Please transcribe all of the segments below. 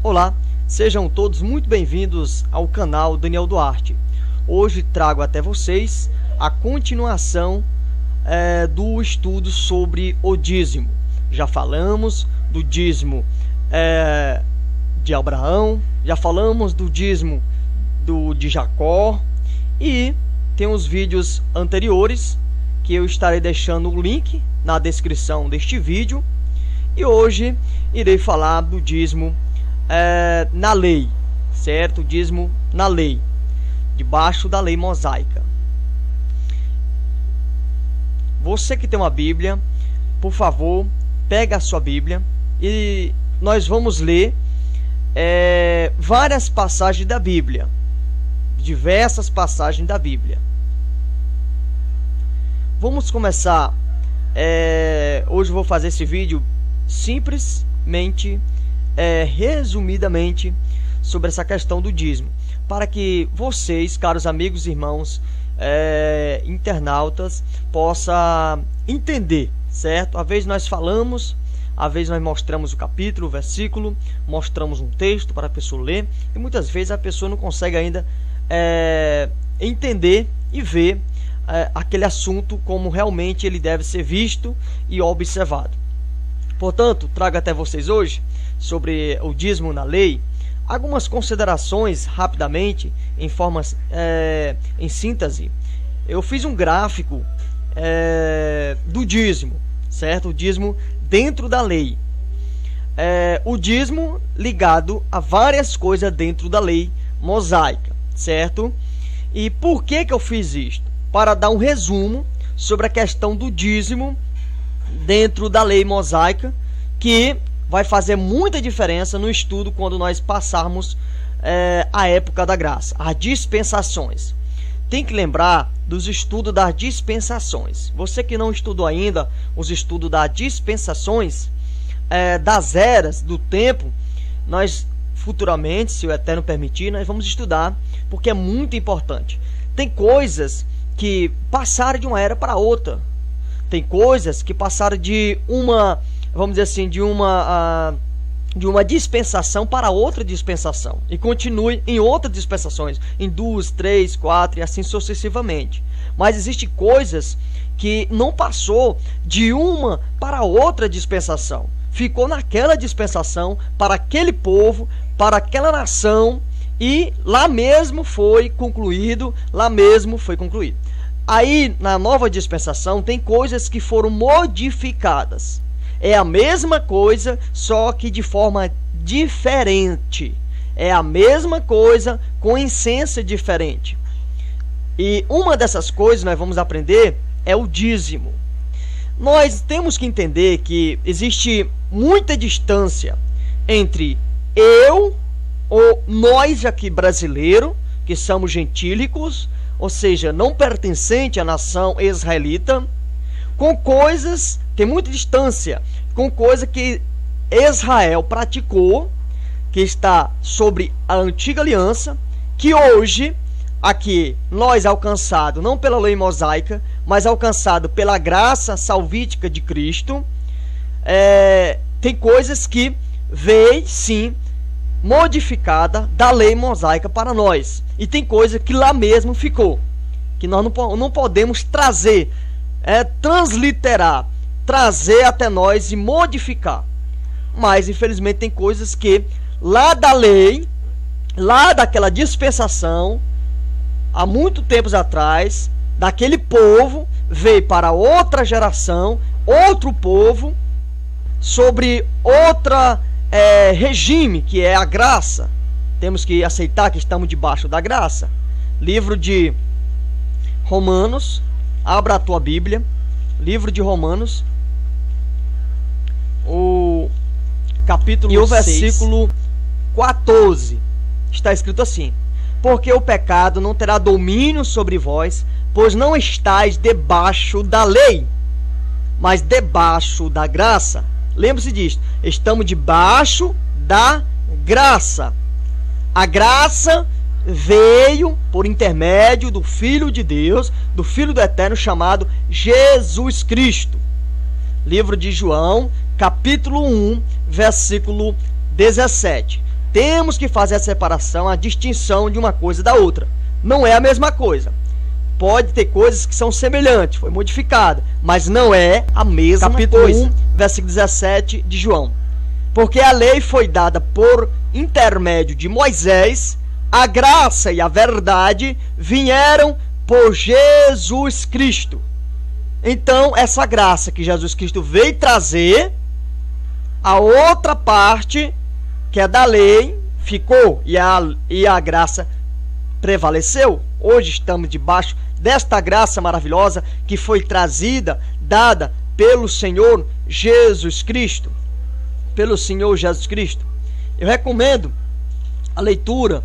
Olá, sejam todos muito bem-vindos ao canal Daniel Duarte. Hoje trago até vocês a continuação do estudo sobre o dízimo. Já falamos do dízimo de Abraão, já falamos do dízimo de Jacó e tem os vídeos anteriores que eu estarei deixando o link na descrição deste vídeo. E hoje irei falar do dízimo na lei, certo? O dízimo na lei, debaixo da lei mosaica. Você que tem uma Bíblia, por favor, pega a sua Bíblia e nós vamos ler várias passagens da Bíblia, diversas passagens da Bíblia. Vamos começar. Hoje eu vou fazer esse vídeo simplesmente, resumidamente, sobre essa questão do dízimo, para que vocês, caros amigos e irmãos internautas, possam entender, certo? Às vezes nós falamos, às vezes nós mostramos o capítulo, o versículo, mostramos um texto para a pessoa ler, e muitas vezes a pessoa não consegue ainda entender e ver aquele assunto como realmente ele deve ser visto e observado. Portanto, trago até vocês hoje, sobre o dízimo na lei, algumas considerações rapidamente, em síntese. Eu fiz um gráfico do dízimo, certo? O dízimo dentro da lei. O dízimo ligado a várias coisas dentro da lei mosaica, certo? E por que eu fiz isto? Para dar um resumo sobre a questão do dízimo dentro da lei mosaica, que vai fazer muita diferença no estudo quando nós passarmos a época da graça, as dispensações. Tem que lembrar dos estudos das dispensações. Você que não estudou ainda os estudos das dispensações, das eras do tempo, nós futuramente, se o Eterno permitir, nós vamos estudar, porque é muito importante. Tem coisas que passaram de uma era para outra. Tem coisas que passaram de uma, vamos dizer assim, de uma dispensação para outra dispensação, e continue em outras dispensações, em 2, 3, 4 e assim sucessivamente. Mas existem coisas que não passou de uma para outra dispensação, ficou naquela dispensação, para aquele povo, para aquela nação, e lá mesmo foi concluído, Aí, na nova dispensação, tem coisas que foram modificadas. É a mesma coisa, só que de forma diferente. É a mesma coisa, com essência diferente. E uma dessas coisas nós vamos aprender é o dízimo. Nós temos que entender que existe muita distância entre eu ou nós aqui brasileiro, que somos gentílicos, ou seja, não pertencente à nação israelita, com coisas, tem muita distância, com coisa que Israel praticou, que está sobre a antiga aliança, que hoje, aqui, nós alcançado não pela lei mosaica, mas alcançado pela graça salvífica de Cristo, tem coisas que veio, sim, modificada da lei mosaica para nós, e tem coisa que lá mesmo ficou, que nós não podemos trazer, transliterar, trazer até nós e modificar. Mas infelizmente tem coisas que lá da lei, lá daquela dispensação, há muito tempos atrás, daquele povo, veio para outra geração, outro povo, sobre outra regime, que é a graça. Temos que aceitar que estamos debaixo da graça. Livro de Romanos, abra a tua Bíblia, livro de Romanos, o capítulo e o 6, versículo 14, está escrito assim: porque o pecado não terá domínio sobre vós, pois não estáis debaixo da lei, mas debaixo da graça. Lembre-se disso, estamos debaixo da graça. A graça veio por intermédio do Filho de Deus, do Filho do Eterno, chamado Jesus Cristo. Livro de João, capítulo 1, versículo 17. temos que fazer a separação, a distinção de uma coisa da outra. Não é a mesma coisa. Pode ter coisas que são semelhantes, foi modificada, mas não é a mesma Capítulo coisa. 1, versículo 17 de João. Porque a lei foi dada por intermédio de Moisés, a graça e a verdade vieram por Jesus Cristo. Então, essa graça que Jesus Cristo veio trazer, a outra parte, que é da lei, ficou e a graça prevaleceu. Hoje estamos debaixo desta graça maravilhosa que foi trazida, dada pelo Senhor Jesus Cristo. Pelo Senhor Jesus Cristo. Eu recomendo a leitura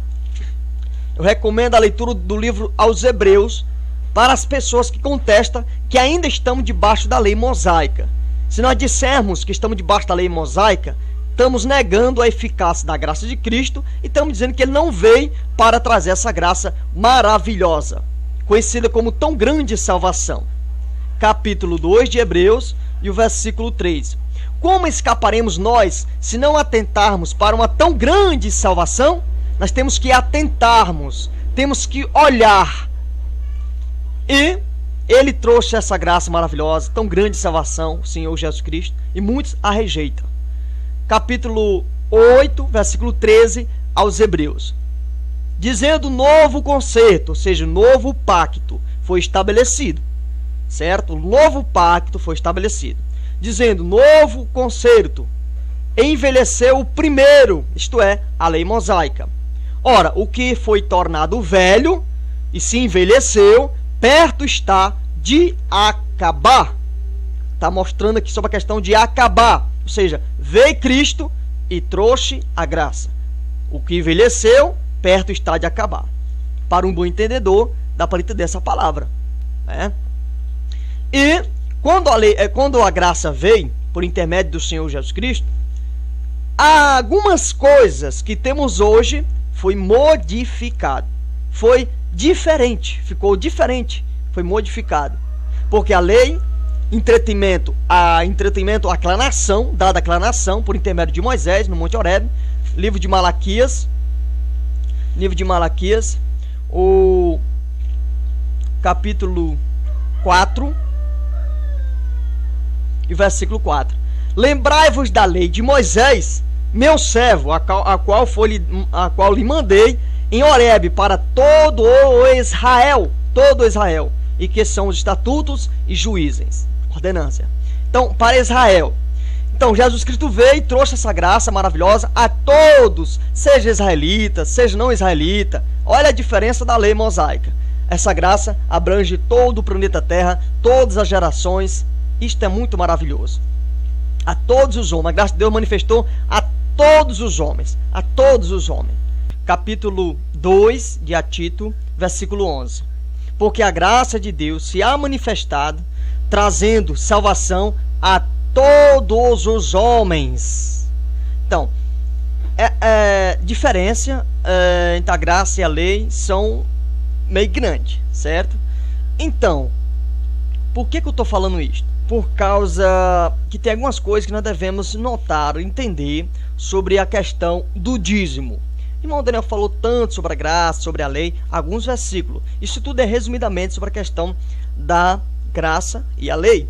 do livro aos Hebreus para as pessoas que contestam que ainda estamos debaixo da lei mosaica. Se nós dissermos que estamos debaixo da lei mosaica, estamos negando a eficácia da graça de Cristo e estamos dizendo que ele não veio para trazer essa graça maravilhosa, conhecida como tão grande salvação. Capítulo 2 de Hebreus e o versículo 3. Como escaparemos nós se não atentarmos para uma tão grande salvação? Nós temos que atentarmos, temos que olhar. E ele trouxe essa graça maravilhosa, tão grande salvação, o Senhor Jesus Cristo, e muitos a rejeitam. Capítulo 8, versículo 13 aos Hebreus. Dizendo novo concerto, ou seja, novo pacto, foi estabelecido. Certo? O novo pacto foi estabelecido. Dizendo novo concerto, envelheceu o primeiro, isto é, a lei mosaica. Ora, o que foi tornado velho e se envelheceu, perto está de acabar. Está mostrando aqui sobre a questão de acabar. Ou seja, veio Cristo e trouxe a graça. O que envelheceu, perto está de acabar. Para um bom entendedor, dá para entender essa palavra, né? E quando a graça veio, por intermédio do Senhor Jesus Cristo, algumas coisas que temos hoje foi modificado. Foi diferente, ficou diferente, foi modificado. Porque a lei, a aclamação, dada a aclamação por intermédio de Moisés no Monte Horebe, livro de Malaquias, o capítulo 4 e versículo 4. Lembrai-vos da lei de Moisés, meu servo, a qual lhe mandei em Horebe para todo o Israel, e que são os estatutos e juízes, ordenância. Então, para Israel. Então, Jesus Cristo veio e trouxe essa graça maravilhosa a todos, seja israelita, seja não israelita. Olha a diferença da lei mosaica. Essa graça abrange todo o planeta Terra, todas as gerações. Isto é muito maravilhoso. A todos os homens. A graça de Deus manifestou a todos os homens. A todos os homens. Capítulo 2 de Tito, versículo 11. Porque a graça de Deus se há manifestado, trazendo salvação a todos os homens. Então, diferença entre a graça e a lei são meio grande, certo? Então, por que eu estou falando isso? Por causa que tem algumas coisas que nós devemos notar, entender sobre a questão do dízimo. O irmão Daniel falou tanto sobre a graça, sobre a lei, alguns versículos. Isso tudo é resumidamente sobre a questão da graça e a lei.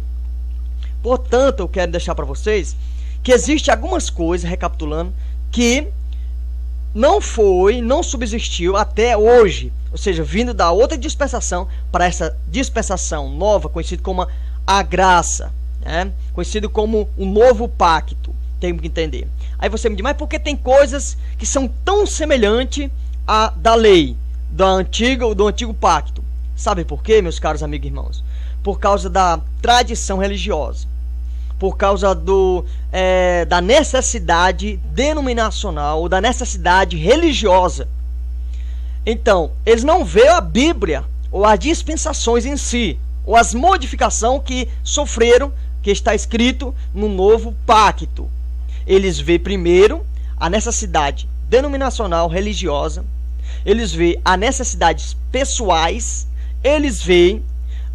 Portanto, eu quero deixar para vocês que existe algumas coisas, recapitulando, que não subsistiu até hoje, ou seja, vindo da outra dispensação para essa dispensação nova, conhecida como a graça, né? Conhecido como o novo pacto. Tem que entender. Aí você me diz, mas por que tem coisas que são tão semelhantes à da lei, do antigo pacto? Sabe por quê, meus caros amigos e irmãos? Por causa da tradição religiosa, por causa da necessidade denominacional, ou da necessidade religiosa. Então, eles não veem a Bíblia, ou as dispensações em si, ou as modificações que sofreram, que está escrito no novo pacto. Eles veem primeiro a necessidade denominacional religiosa, eles veem as necessidades pessoais, eles veem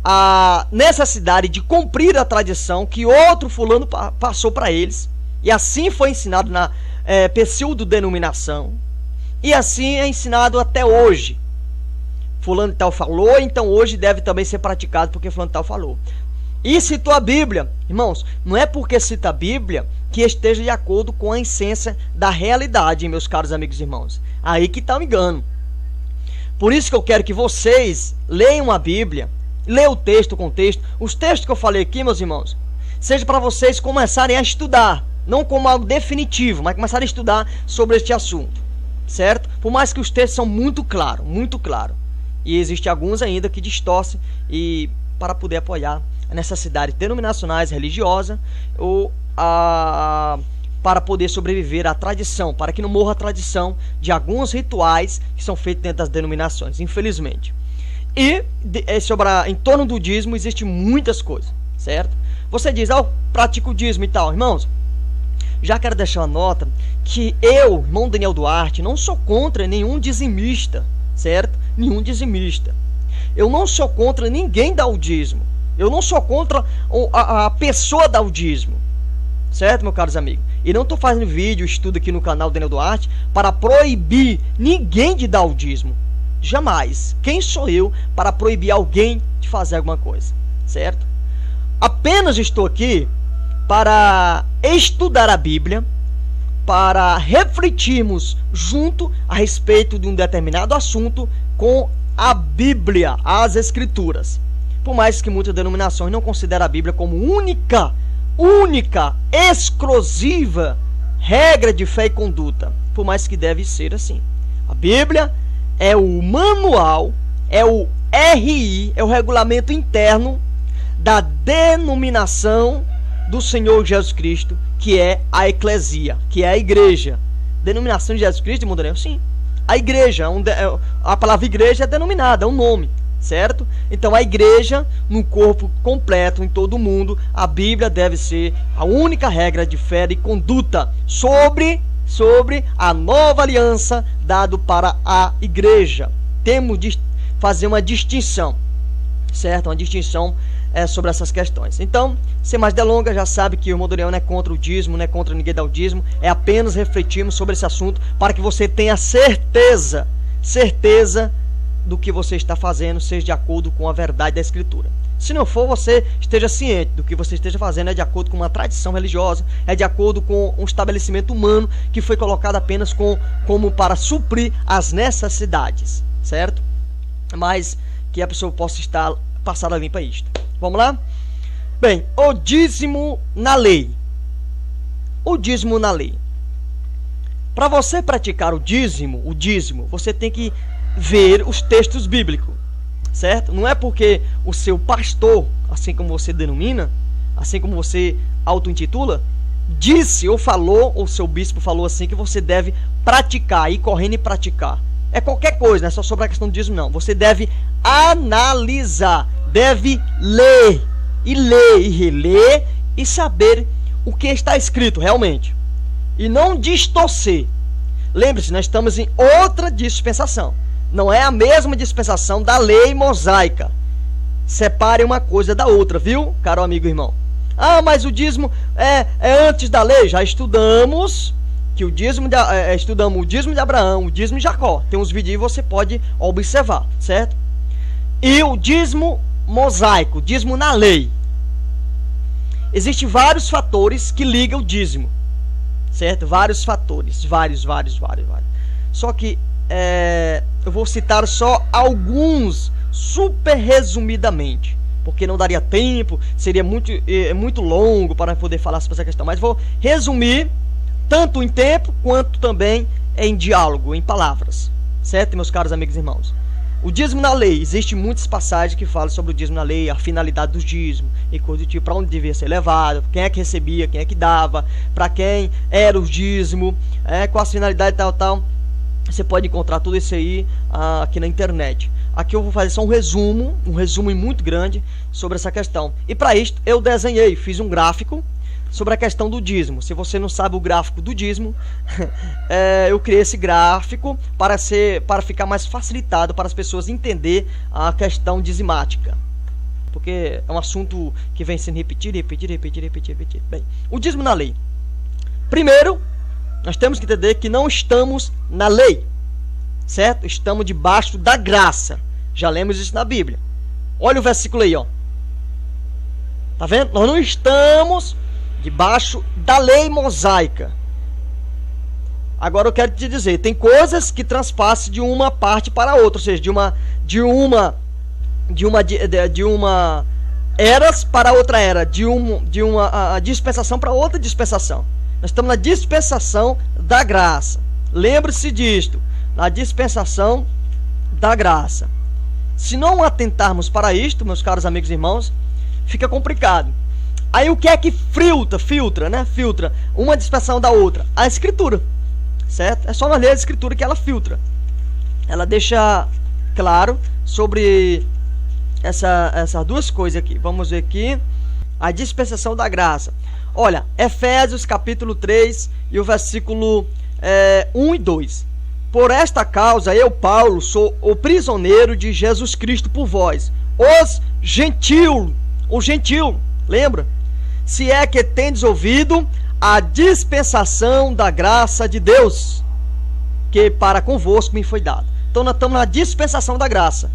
a necessidade de cumprir a tradição que outro fulano passou para eles, e assim foi ensinado pseudo-denominação. E assim é ensinado até hoje. Fulano de tal falou, então hoje deve também ser praticado porque fulano de tal falou. E citou a Bíblia. Irmãos, não é porque cita a Bíblia que esteja de acordo com a essência da realidade, meus caros amigos e irmãos. Aí que está o engano. Por isso que eu quero que vocês leiam a Bíblia, leiam o texto, o contexto. Os textos que eu falei aqui, meus irmãos, seja para vocês começarem a estudar. Não como algo definitivo, mas começarem a estudar sobre este assunto. Certo? Por mais que os textos são muito claros, muito claros. E existem alguns ainda que distorcem e para poder apoiar a necessidade denominacionais, religiosa, ou para poder sobreviver à tradição, para que não morra a tradição de alguns rituais que são feitos dentro das denominações, infelizmente. E em torno do dízimo existe muitas coisas, certo? Você diz, eu pratico o dízimo e tal, irmãos. Já quero deixar uma nota que eu, irmão Daniel Duarte, não sou contra nenhum dizimista, certo? Nenhum dizimista. Eu não sou contra ninguém dar o dízimo. Eu não sou contra a pessoa dar o dízimo. Certo, meus caros amigos? E não estou fazendo vídeo, estudo aqui no canal Daniel Duarte para proibir ninguém de dar o dízimo. Jamais. Quem sou eu para proibir alguém de fazer alguma coisa? Certo? Apenas estou aqui para estudar a Bíblia, para refletirmos junto a respeito de um determinado assunto com a Bíblia, as Escrituras. Por mais que muitas denominações não considerem a Bíblia como única, exclusiva regra de fé e conduta, por mais que deve ser assim. A Bíblia é o manual, é o RI, é o regulamento interno da denominação do Senhor Jesus Cristo, que é a eclesia, que é a igreja. Denominação de Jesus Cristo, irmão Daniel? Sim. A igreja, a palavra igreja é denominada, é um nome, certo? Então a igreja, no corpo completo, em todo o mundo, a Bíblia deve ser a única regra de fé e conduta sobre a nova aliança dado para a igreja. Temos de fazer uma distinção, certo? Uma distinção sobre essas questões. Então, sem mais delongas, já sabe que o irmão Daniel não é contra o dízimo, não é contra ninguém dar o dízimo, é apenas refletirmos sobre esse assunto para que você tenha certeza do que você está fazendo, seja de acordo com a verdade da Escritura. Se não for, você esteja ciente do que você esteja fazendo é de acordo com uma tradição religiosa, é de acordo com um estabelecimento humano que foi colocado apenas como para suprir as necessidades, certo? Mas que a pessoa possa estar passada limpa isto. Vamos lá? Bem, o dízimo na lei. O dízimo na lei. Para você praticar o dízimo, você tem que ver os textos bíblicos, certo? Não é porque o seu pastor, assim como você denomina, assim como você auto-intitula, disse ou falou, ou seu bispo falou assim, que você deve praticar, ir correndo e praticar. É qualquer coisa, não é só sobre a questão do dízimo, não. Você deve analisar, deve ler e reler e saber o que está escrito realmente. E não distorcer. Lembre-se, nós estamos em outra dispensação. Não é a mesma dispensação da lei mosaica. Separe uma coisa da outra, viu, caro amigo e irmão? Ah, mas o dízimo é antes da lei. Já estudamos que estudamos o dízimo de Abraão, o dízimo de Jacó. Tem uns vídeos aí, você pode observar, certo? E o dízimo mosaico, dízimo na lei. Existem vários fatores que ligam o dízimo, certo? Vários fatores, vários. Só que eu vou citar só alguns, super resumidamente, porque não daria tempo, seria muito longo para poder falar sobre essa questão. Mas vou resumir tanto em tempo quanto também em diálogo, em palavras, certo, meus caros amigos e irmãos? O dízimo na lei, existe muitas passagens que falam sobre o dízimo na lei, a finalidade do dízimo e coisa do tipo, para onde devia ser levado, quem é que recebia, quem é que dava, para quem era o dízimo, qual a finalidade tal. Você pode encontrar tudo isso aí aqui na internet. Aqui eu vou fazer só um resumo muito grande sobre essa questão. E para isso eu fiz um gráfico sobre a questão do dízimo. Se você não sabe o gráfico do dízimo, eu criei esse gráfico para ficar mais facilitado para as pessoas entender a questão dizimática. Porque é um assunto que vem sendo repetido. Bem, o dízimo na lei. Primeiro, nós temos que entender que não estamos na lei, certo? Estamos debaixo da graça. Já lemos isso na Bíblia. Olha o versículo aí, ó. Tá vendo? Nós não estamos debaixo da lei mosaica. Agora eu quero te dizer, tem coisas que transpassam de uma parte para outra, ou seja, de uma eras para outra era, de uma dispensação para outra dispensação. Nós estamos na dispensação da graça. Lembre-se disto, na dispensação da graça. Se não atentarmos para isto, meus caros amigos e irmãos, fica complicado. Aí o que é que filtra uma dispensação da outra? A Escritura, certo? É só nós ler a Escritura que ela filtra. Ela deixa claro sobre essas duas coisas aqui. Vamos ver aqui a dispensação da graça. Olha, Efésios capítulo 3 e o versículo 1 e 2. Por esta causa eu, Paulo, sou o prisioneiro de Jesus Cristo por vós, os gentios, lembra? Se é que tendes ouvido a dispensação da graça de Deus, que para convosco me foi dado. Então nós estamos na dispensação da graça.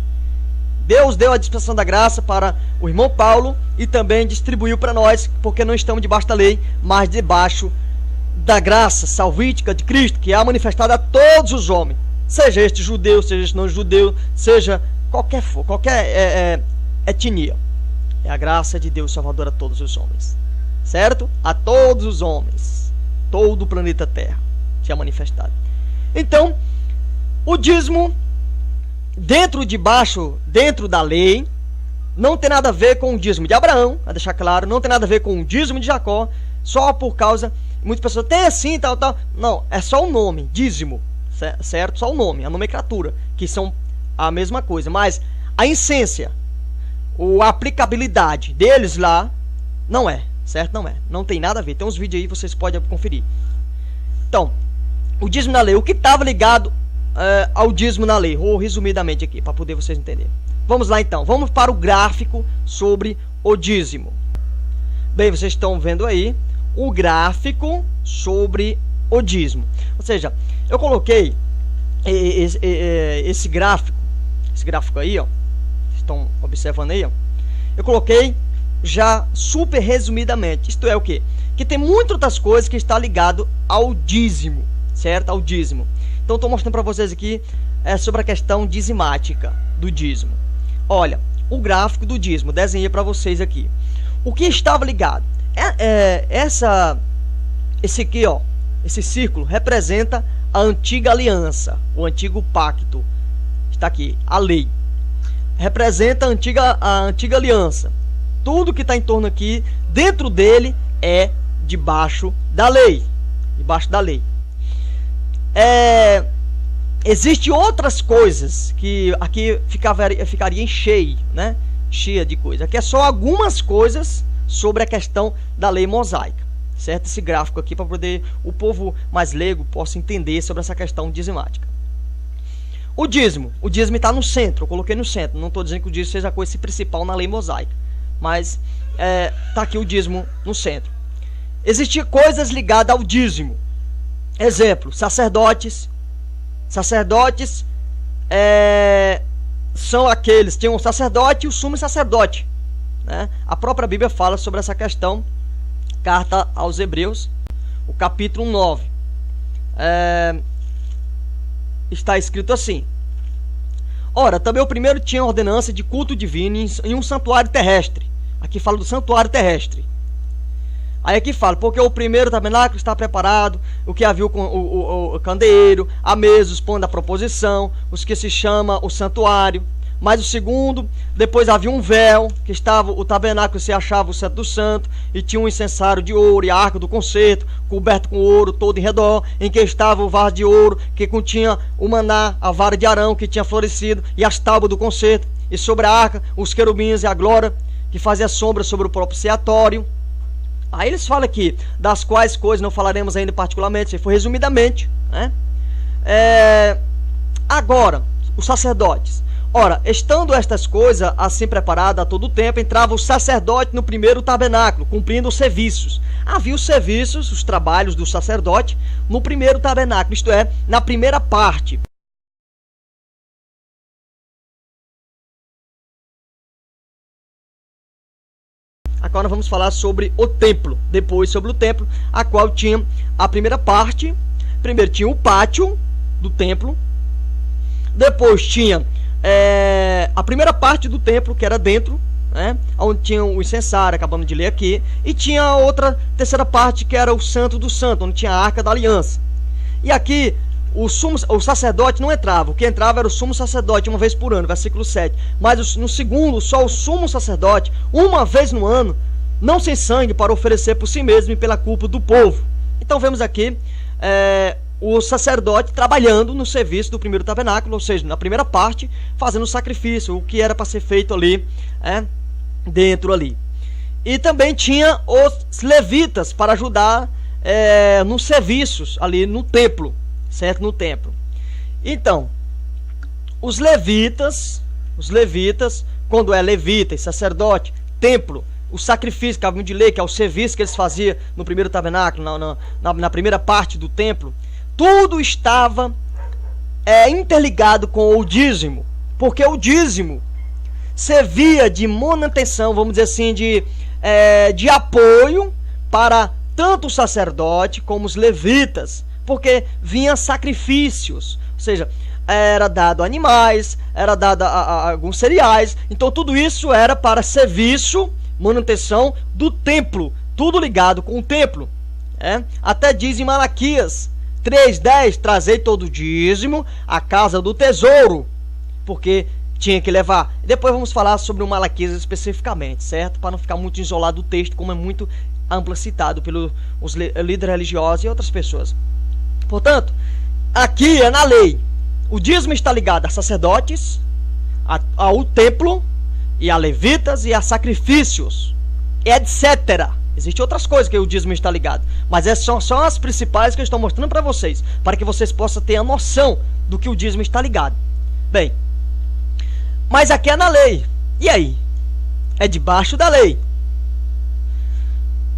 Deus deu a dispensação da graça para o irmão Paulo e também distribuiu para nós, porque não estamos debaixo da lei, mas debaixo da graça salvífica de Cristo, que é manifestada a todos os homens, seja este judeu, seja este não judeu, seja qualquer etnia. É a graça de Deus salvadora a todos os homens, certo? A todos os homens, todo o planeta Terra se é manifestado. Então, o dízimo dentro da lei não tem nada a ver com o dízimo de Abraão, a deixar claro, não tem nada a ver com o dízimo de Jacó, só por causa, muitas pessoas tem assim, tal, não, é só o nome, dízimo, certo? Só o nome, a nomenclatura, que são a mesma coisa, mas a essência, a aplicabilidade deles lá, não é, certo? Não tem nada a ver, tem uns vídeos aí, vocês podem conferir. Então, o dízimo na lei, o que estava ligado ao dízimo na lei, ou resumidamente aqui, para poder vocês entenderem. Vamos lá então, vamos para o gráfico sobre o dízimo. Bem, vocês estão vendo aí o gráfico sobre o dízimo. Ou seja, eu coloquei esse gráfico aí, ó. Vocês estão observando aí, ó. Eu coloquei já super resumidamente. Isto é o quê? Que tem muitas outras coisas que está ligado ao dízimo, certo? Ao dízimo. Então estou mostrando para vocês aqui sobre a questão dizimática do dízimo. Olha, o gráfico do dízimo, desenhei para vocês aqui. O que estava ligado? Esse aqui, ó, esse círculo representa a antiga aliança, o antigo pacto. Está aqui, a lei. Representa a antiga aliança. Tudo que está em torno aqui, dentro dele, é debaixo da lei. Debaixo da lei. Existem outras coisas que aqui ficaria cheia, né? Cheia de coisa. Aqui é só algumas coisas sobre a questão da lei mosaica, certo? Esse gráfico aqui para poder o povo mais leigo possa entender sobre essa questão dizimática. O dízimo está no centro, eu coloquei no centro. Não estou dizendo que o dízimo seja a coisa principal na lei mosaica, mas está aqui o dízimo no centro. Existiam coisas ligadas ao dízimo. Exemplo, sacerdotes. Sacerdotes são aqueles, tem um sacerdote e o sumo sacerdote, né? A própria Bíblia fala sobre essa questão, carta aos Hebreus, o capítulo 9. Está escrito assim: ora, também o primeiro tinha ordenança de culto divino em um santuário terrestre. Aqui fala do santuário terrestre. Aí aqui fala, porque o primeiro tabernáculo está preparado, o que havia o candeeiro, a mesa, os pães da proposição, os que se chama o santuário. Mas o segundo, depois havia um véu, que estava, o tabernáculo se achava o centro do santo, e tinha um incensário de ouro e a arca do concerto, coberto com ouro todo em redor, em que estava o vaso de ouro, que continha o maná, a vara de Arão, que tinha florescido, e as tábuas do concerto, e sobre a arca, os querubins e a glória, que fazia sombra sobre o propiciatório. Aí eles falam aqui, das quais coisas não falaremos ainda particularmente, se for resumidamente, né? Agora, os sacerdotes. Ora, estando estas coisas assim preparadas a todo tempo, entrava o sacerdote no primeiro tabernáculo, cumprindo os serviços. havia os serviços, os trabalhos do sacerdote no primeiro tabernáculo, isto é, na primeira parte. Agora vamos falar sobre o templo, depois sobre o templo, a qual tinha a primeira parte. Primeiro tinha o pátio do templo, depois tinha a primeira parte do templo, que era dentro, né, onde tinha o incensário, acabamos de ler aqui, e tinha a outra terceira parte, que era o Santo do Santo, onde tinha a Arca da Aliança. E aqui o sacerdote não entrava, o que entrava era o sumo sacerdote uma vez por ano, versículo 7. Mas no segundo, só o sumo sacerdote, uma vez no ano, não sem sangue, para oferecer por si mesmo e pela culpa do povo. Então vemos aqui o sacerdote trabalhando no serviço do primeiro tabernáculo, ou seja, na primeira parte, fazendo o sacrifício, o que era para ser feito ali, dentro ali. E também tinha os levitas para ajudar nos serviços ali no templo, certo? No templo. Então, os levitas, quando é levita e sacerdote, templo, o sacrifício, acabamos de ler, que é o serviço que eles faziam no primeiro tabernáculo, na primeira parte do templo, tudo estava interligado com o dízimo, porque o dízimo servia de manutenção, vamos dizer assim, de apoio para tanto o sacerdote como os levitas, porque vinha sacrifícios, ou seja, era dado animais, era dado a alguns cereais, então tudo isso era para serviço, manutenção do templo, tudo ligado com o templo. Até diz em Malaquias 3:10, trazei todo o dízimo à casa do tesouro, porque tinha que levar. Depois vamos falar sobre o Malaquias especificamente, certo? Para não ficar muito isolado do texto, como é muito amplo citado pelos líderes religiosos e outras pessoas. Portanto, aqui é na lei. O dízimo está ligado a sacerdotes, ao templo, e a levitas, e a sacrifícios, etc. Existem outras coisas que o dízimo está ligado, mas essas são as principais que eu estou mostrando para vocês, para que vocês possam ter a noção do que o dízimo está ligado. Bem, mas aqui é na lei. E aí? É debaixo da lei.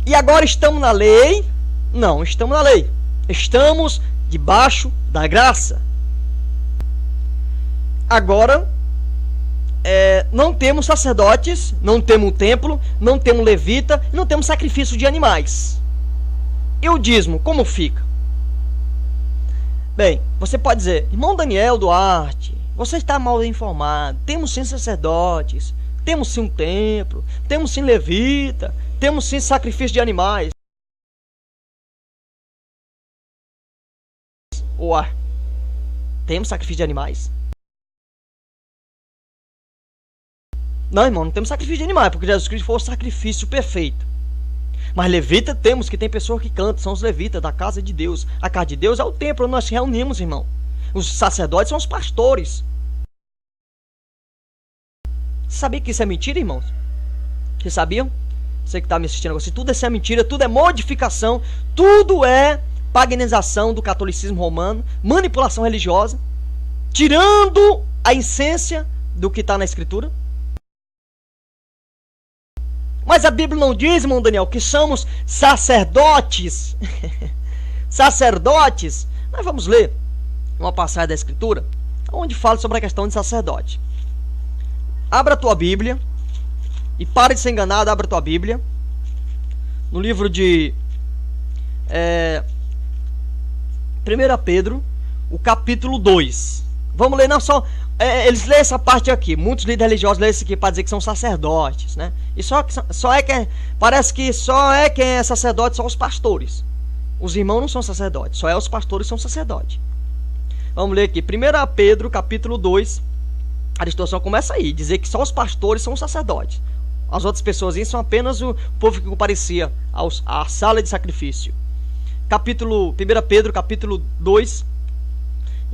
E agora estamos na lei? Não, estamos na lei. Estamos debaixo da graça. Agora, não temos sacerdotes, não temos templo, não temos levita, não temos sacrifício de animais. E o dízimo, como fica? Bem, você pode dizer, irmão Daniel Duarte, você está mal informado. Temos sim sacerdotes, temos sim um templo, temos sim levita, temos sim sacrifício de animais. Ué, temos sacrifício de animais? Não, irmão, não temos sacrifício de animais, porque Jesus Cristo foi o sacrifício perfeito. Mas levita temos, que tem pessoas que cantam, são os levitas da casa de Deus. A casa de Deus é o templo onde nós nos reunimos, irmão. Os sacerdotes são os pastores. Sabia que isso é mentira, irmãos? Vocês sabiam? Você que está me assistindo agora, tudo isso é mentira, tudo é modificação, tudo é paganização do catolicismo romano, manipulação religiosa, tirando a essência do que está na Escritura. Mas a Bíblia não diz, irmão Daniel, que somos sacerdotes. Sacerdotes. Nós vamos ler uma passagem da Escritura onde fala sobre a questão de sacerdote. Abra a tua Bíblia e pare de ser enganado, abra a tua Bíblia no livro de 1 Pedro, o capítulo 2. Vamos ler, não só... eles leem essa parte aqui. Muitos líderes religiosos leem isso aqui para dizer que são sacerdotes, né? E parece que só é quem é sacerdote são os pastores. Os irmãos não são sacerdotes, só os pastores são sacerdotes. Vamos ler aqui, 1 Pedro, capítulo 2. A distorção começa aí, dizer que só os pastores são os sacerdotes. As outras pessoas são apenas o povo que comparecia à sala de sacrifício. 1 Pedro, capítulo 2,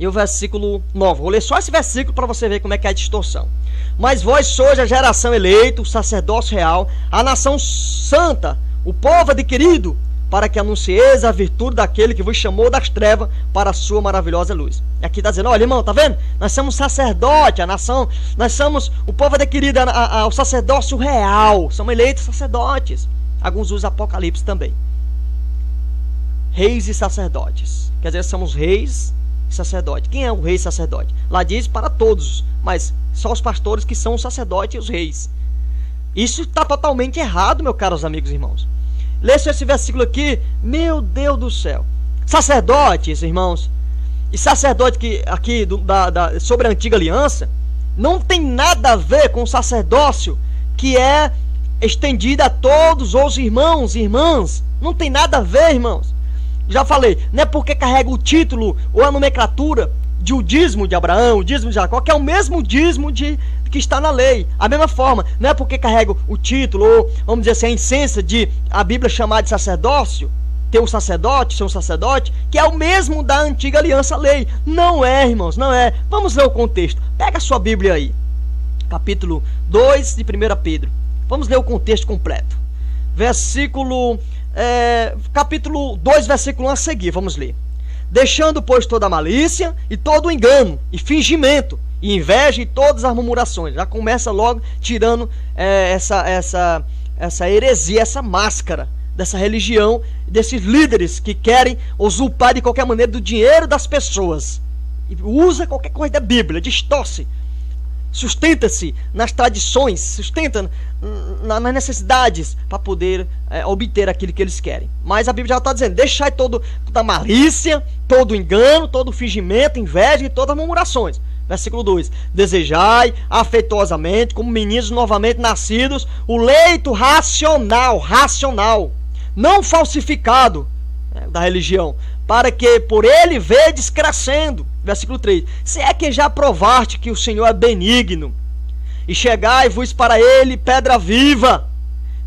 e o versículo 9. Vou ler só esse versículo para você ver como é que é a distorção. Mas vós sois a geração eleita, o sacerdócio real, a nação santa, o povo adquirido, para que anuncieis a virtude daquele que vos chamou das trevas para a sua maravilhosa luz. E aqui está dizendo, olha irmão, tá vendo? Nós somos sacerdote, a nação, nós somos o povo adquirido, o sacerdócio real, somos eleitos sacerdotes. Alguns usam Apocalipse também. reis e sacerdotes. Quer dizer, somos reis e sacerdotes. Quem é o rei e sacerdote? Lá diz para todos, mas só os pastores que são os sacerdotes e os reis. Isso está totalmente errado, meus caros amigos e irmãos. Leia esse versículo aqui, meu Deus do céu. Sacerdotes, irmãos, e sacerdote que aqui sobre a antiga aliança, não tem nada a ver com o sacerdócio que é estendido a todos os irmãos e irmãs. Não tem nada a ver, irmãos. Já falei, não é porque carrega o título ou a nomenclatura de o dízimo de Abraão, o dízimo de Jacó, que é o mesmo dízimo que está na lei. A mesma forma, não é porque carrega o título ou, vamos dizer assim, a essência de a Bíblia chamar de sacerdócio, ter um sacerdote, ser um sacerdote, que é o mesmo da antiga aliança lei. Não é, irmãos, não é. Vamos ler o contexto. Pega a sua Bíblia aí. Capítulo 2 de 1 Pedro. Vamos ler o contexto completo. Capítulo 2, versículo 1 a seguir. Vamos ler. Deixando, pois, toda a malícia e todo o engano e fingimento e inveja e todas as murmurações. Já começa logo tirando essa heresia, essa máscara dessa religião, desses líderes que querem usurpar de qualquer maneira do dinheiro das pessoas. E usa qualquer coisa da Bíblia, distorce. Sustenta-se nas tradições, sustenta nas necessidades para poder obter aquilo que eles querem. Mas a Bíblia já está dizendo, deixai toda a malícia, todo o engano, todo o fingimento, inveja e todas as murmurações. Versículo 2. Desejai afetuosamente, como meninos novamente nascidos, o leito racional, não falsificado, da religião, para que por ele vedes crescendo. Versículo 3. Se é que já provaste que o Senhor é benigno, e chegai-vos para ele pedra viva,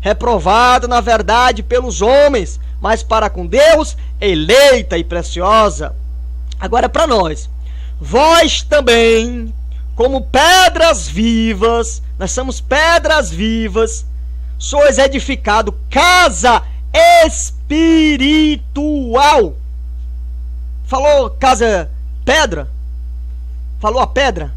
reprovada na verdade pelos homens, mas para com Deus eleita e preciosa. Agora para nós, vós também, como pedras vivas, nós somos pedras vivas, sois edificado casa espiritual. Falou casa pedra? Falou a pedra?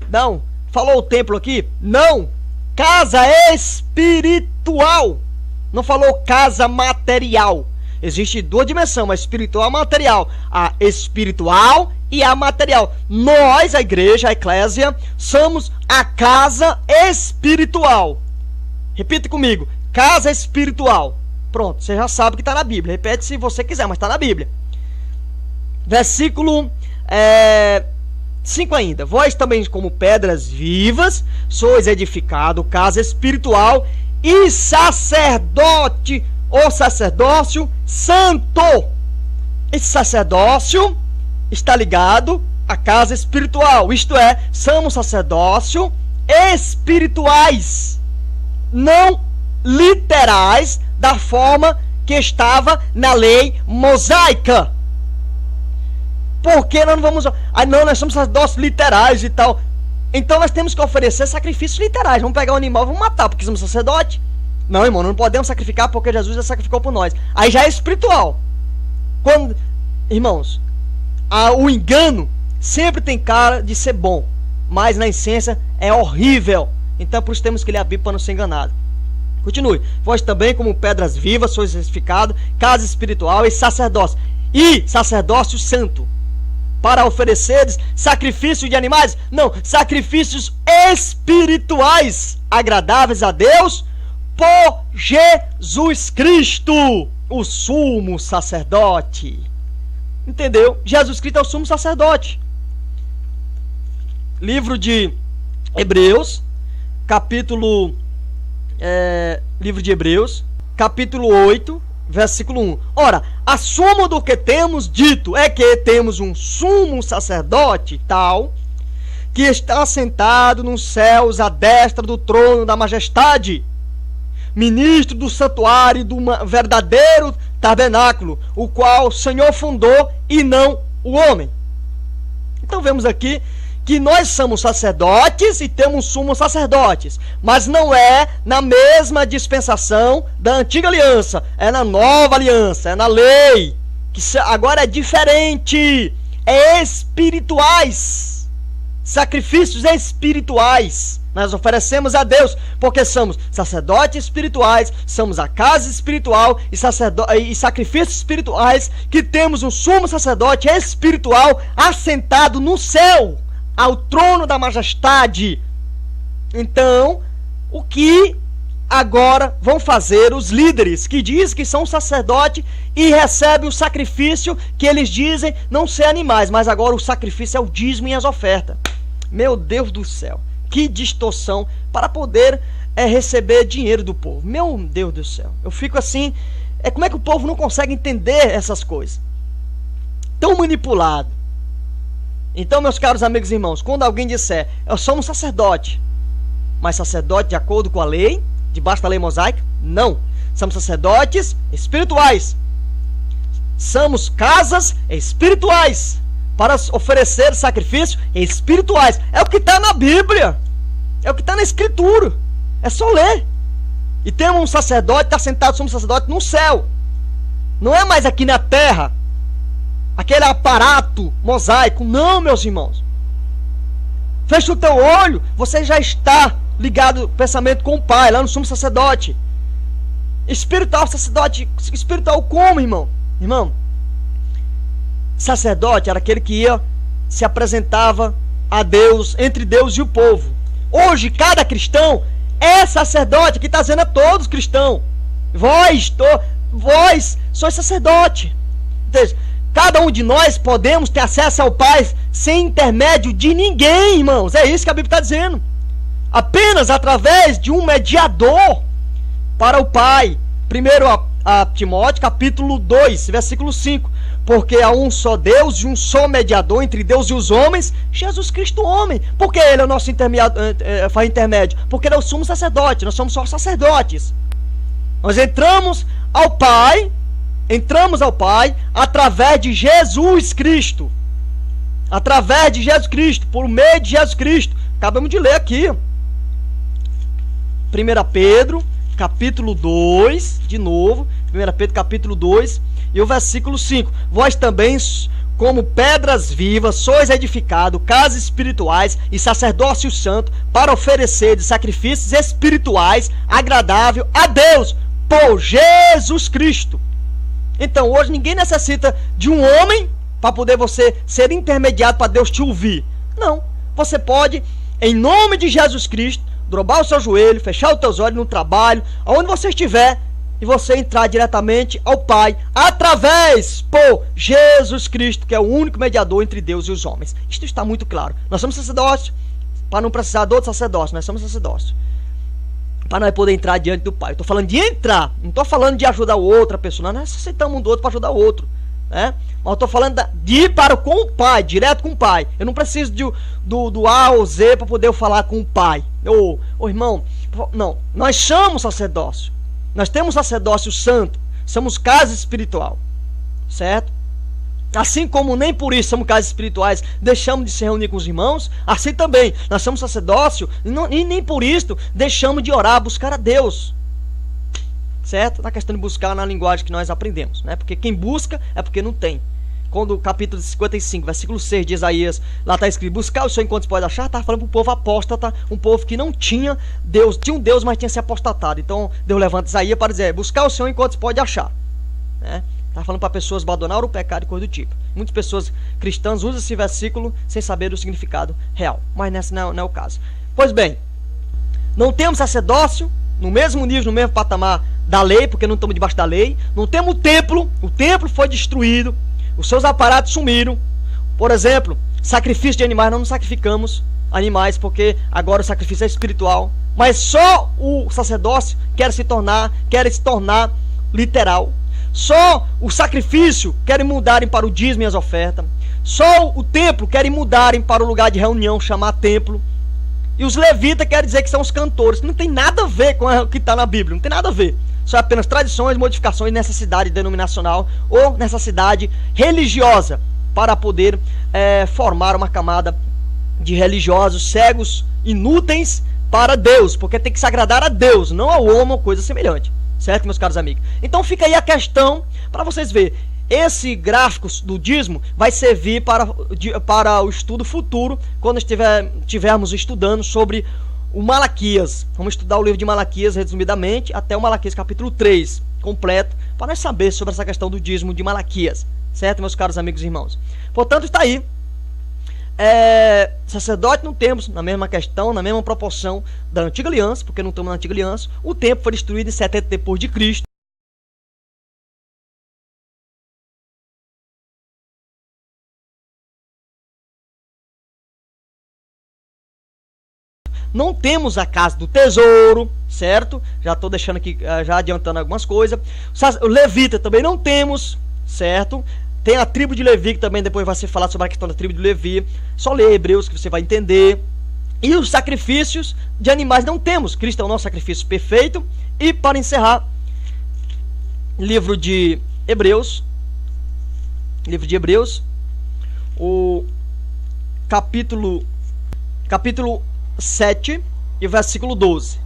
Não. Falou o templo aqui? Não. Casa espiritual. Não falou casa material. Existe duas dimensões, a espiritual e a material. A espiritual e a material. Nós, a igreja, a eclésia, somos a casa espiritual. Repita comigo. Casa espiritual. Pronto, você já sabe que está na Bíblia. Repete se você quiser, mas está na Bíblia. Versículo 5 ainda. Vós também, como pedras vivas, sois edificado casa espiritual e sacerdote, ou sacerdócio santo. Esse sacerdócio está ligado à casa espiritual. Isto é, somos sacerdócio espirituais, não literais, da forma que estava na lei mosaica. Porque nós não vamos... nós somos sacerdócios literais e tal. Então nós temos que oferecer sacrifícios literais. Vamos pegar um animal e vamos matar porque somos sacerdote? Não, irmão, não podemos sacrificar porque Jesus já sacrificou por nós. Aí já é espiritual. Irmãos, o engano sempre tem cara de ser bom, mas na essência é horrível. Então por isso temos que ler a Bíblia para não ser enganado. Continue. Vós também, como pedras vivas, sois edificado, casa espiritual e sacerdócio. E sacerdócio santo. Para ofereceres sacrifício de animais? Não, sacrifícios espirituais, agradáveis a Deus, por Jesus Cristo, o sumo sacerdote. Entendeu? Jesus Cristo é o sumo sacerdote. Livro de Hebreus, livro de Hebreus, capítulo 8, versículo 1. Ora, a suma do que temos dito é que temos um sumo sacerdote tal, que está sentado nos céus à destra do trono da majestade, ministro do santuário do verdadeiro tabernáculo, o qual o Senhor fundou e não o homem. Então vemos aqui que nós somos sacerdotes e temos sumos sacerdotes, mas não é na mesma dispensação da antiga aliança, é na nova aliança, é na lei, que agora é diferente, é espirituais, sacrifícios espirituais, Nós oferecemos a Deus porque somos sacerdotes espirituais, somos a casa espiritual e sacrifícios espirituais, que temos um sumo sacerdote espiritual assentado no céu, ao trono da majestade. Então, o que agora vão fazer os líderes que dizem que são sacerdote e recebem o sacrifício que eles dizem não ser animais, mas agora o sacrifício é o dízimo e as ofertas? Meu Deus do céu, que distorção para poder receber dinheiro do povo. Meu Deus do céu, eu fico assim, como é que o povo não consegue entender essas coisas? Tão manipulado. Então, meus caros amigos e irmãos, quando alguém disser, eu sou um sacerdote, mas sacerdote de acordo com a lei, debaixo da lei mosaica? Não. Somos sacerdotes espirituais. Somos casas espirituais para oferecer sacrifícios espirituais. É o que está na Bíblia. É o que está na Escritura. É só ler. E temos um sacerdote, está sentado, somos sacerdote no céu. Não é mais aqui na terra. Aquele aparato mosaico. Não, meus irmãos. Fecha o teu olho, você já está ligado pensamento com o Pai, lá no sumo sacerdote. Espiritual, sacerdote espiritual como, irmão? Irmão, sacerdote era aquele que se apresentava a Deus, entre Deus e o povo. Hoje, cada cristão é sacerdote, que está dizendo a todos cristãos. Vós sois sacerdote. Cada um de nós podemos ter acesso ao Pai sem intermédio de ninguém, irmãos. É isso que a Bíblia está dizendo. Apenas através de um mediador para o Pai. Primeiro a Timóteo, capítulo 2, versículo 5. Porque há um só Deus e um só mediador entre Deus e os homens, Jesus Cristo homem. Por que Ele é o nosso intermédio? Porque Ele é o sumo sacerdote, nós somos só sacerdotes. Nós entramos ao Pai através de Jesus Cristo. Através de Jesus Cristo, por meio de Jesus Cristo. Acabamos de ler aqui. 1 Pedro, capítulo 2, de novo. 1 Pedro, capítulo 2, e o versículo 5. Vós também, como pedras vivas, sois edificados, casas espirituais e sacerdócio santo, para oferecer sacrifícios espirituais agradável a Deus, por Jesus Cristo. Então, hoje ninguém necessita de um homem para poder você ser intermediado para Deus te ouvir. Não. Você pode, em nome de Jesus Cristo, dobrar o seu joelho, fechar os teus olhos no trabalho, aonde você estiver, e você entrar diretamente ao Pai, através, por Jesus Cristo, que é o único mediador entre Deus e os homens. Isto está muito claro. Nós somos sacerdócios, para não precisar de outro sacerdócio, nós somos sacerdócios. Para nós poder entrar diante do Pai. Eu estou falando de entrar, não estou falando de ajudar outra pessoa, nós necessitamos um do outro para ajudar o outro. Né? Mas eu estou falando de ir com o Pai, direto com o Pai. Eu não preciso do A ou Z para poder falar com o Pai. Irmão, não, nós somos sacerdócio. Nós temos sacerdócio santo, somos casa espiritual, certo? Assim como nem por isso somos casas espirituais, deixamos de se reunir com os irmãos, assim também, nós somos sacerdócio e nem por isso deixamos de orar, buscar a Deus. Certo? Na questão de buscar na linguagem que nós aprendemos, né? Porque quem busca é porque não tem. Quando o capítulo 55, versículo 6 de Isaías, lá está escrito, buscar o Senhor enquanto se pode achar, está falando para o povo apóstata, um povo que não tinha Deus, tinha um Deus, mas tinha se apostatado. Então Deus levanta Isaías para dizer, buscar o Senhor enquanto se pode achar. Né? Está falando para pessoas abandonar o pecado e coisa do tipo. Muitas pessoas cristãs usam esse versículo sem saber o significado real, mas nesse não é o caso. Pois bem, não temos sacerdócio no mesmo nível, no mesmo patamar da lei, porque não estamos debaixo da lei. Não temos o templo foi destruído, os seus aparatos sumiram. Por exemplo, sacrifício de animais, nós não sacrificamos animais, porque agora o sacrifício é espiritual. Mas só o sacerdócio quer se tornar literal. Só o sacrifício querem mudarem para o dízimo e as ofertas. Só o templo querem mudarem para o lugar de reunião, chamar templo. E os levitas querem dizer que são os cantores. Não tem nada a ver com o que está na Bíblia, não tem nada a ver. São apenas tradições, modificações, necessidade denominacional ou necessidade religiosa para poder formar uma camada de religiosos cegos, inúteis para Deus, porque tem que se agradar a Deus, não ao homem ou coisa semelhante. Certo, meus caros amigos? Então fica aí a questão para vocês verem. Esse gráfico do dízimo vai servir para o estudo futuro, quando estivermos estudando sobre o Malaquias. Vamos estudar o livro de Malaquias resumidamente até o Malaquias capítulo 3 completo, para nós saber sobre essa questão do dízimo de Malaquias, certo, meus caros amigos e irmãos? Portanto, está aí. Sacerdote não temos na mesma questão, na mesma proporção da antiga aliança, porque não estamos na antiga aliança. O templo foi destruído em 70 depois de Cristo. Não temos a casa do tesouro, certo? Já estou deixando aqui, já adiantando algumas coisas. O levita também não temos, certo? Tem a tribo de Levi, que também depois vai ser falado sobre a questão da tribo de Levi. Só ler Hebreus que você vai entender. E os sacrifícios de animais não temos. Cristo é o nosso sacrifício perfeito. E para encerrar, livro de Hebreus, o capítulo 7 e versículo 12.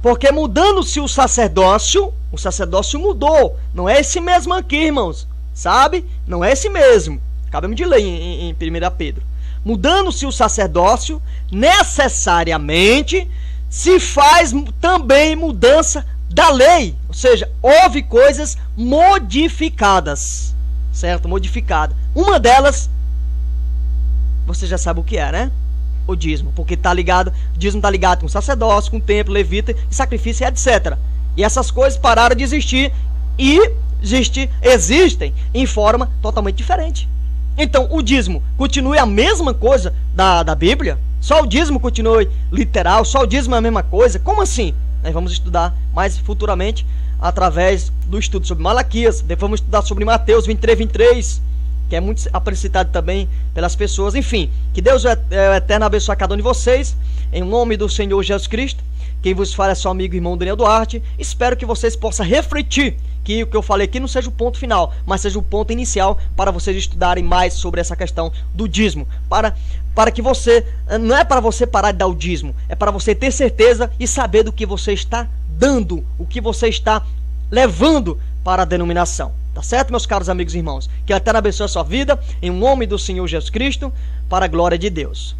Porque mudando-se o sacerdócio mudou. Não é esse mesmo aqui, irmãos. Sabe? Não é esse mesmo. Acabamos de ler em 1 Pedro. Mudando-se o sacerdócio, necessariamente se faz também mudança da lei. Ou seja, houve coisas modificadas. Certo? Modificada. Uma delas, você já sabe o que é, né? O dízimo. Porque o dízimo está ligado com sacerdócio, com templo, levita, sacrifício, etc. E essas coisas pararam de existir e existem em forma totalmente diferente. Então o dízimo continua a mesma coisa da Bíblia? Só o dízimo continua literal? Só o dízimo é a mesma coisa? Como assim? Nós vamos estudar mais futuramente através do estudo sobre Malaquias. Depois vamos estudar sobre Mateus 23, que é muito apreciado também pelas pessoas. Enfim, que Deus eterno abençoe a cada um de vocês, em nome do Senhor Jesus Cristo. Quem vos fala é seu amigo e irmão Daniel Duarte. Espero que vocês possam refletir, que o que eu falei aqui não seja o ponto final, mas seja o ponto inicial para vocês estudarem mais sobre essa questão do dízimo. Para que você, não é para você parar de dar o dízimo, é para você ter certeza e saber do que você está dando, o que você está levando para a denominação. Tá certo, meus caros amigos e irmãos? Que a Eterno abençoe a sua vida, em nome do Senhor Jesus Cristo, para a glória de Deus.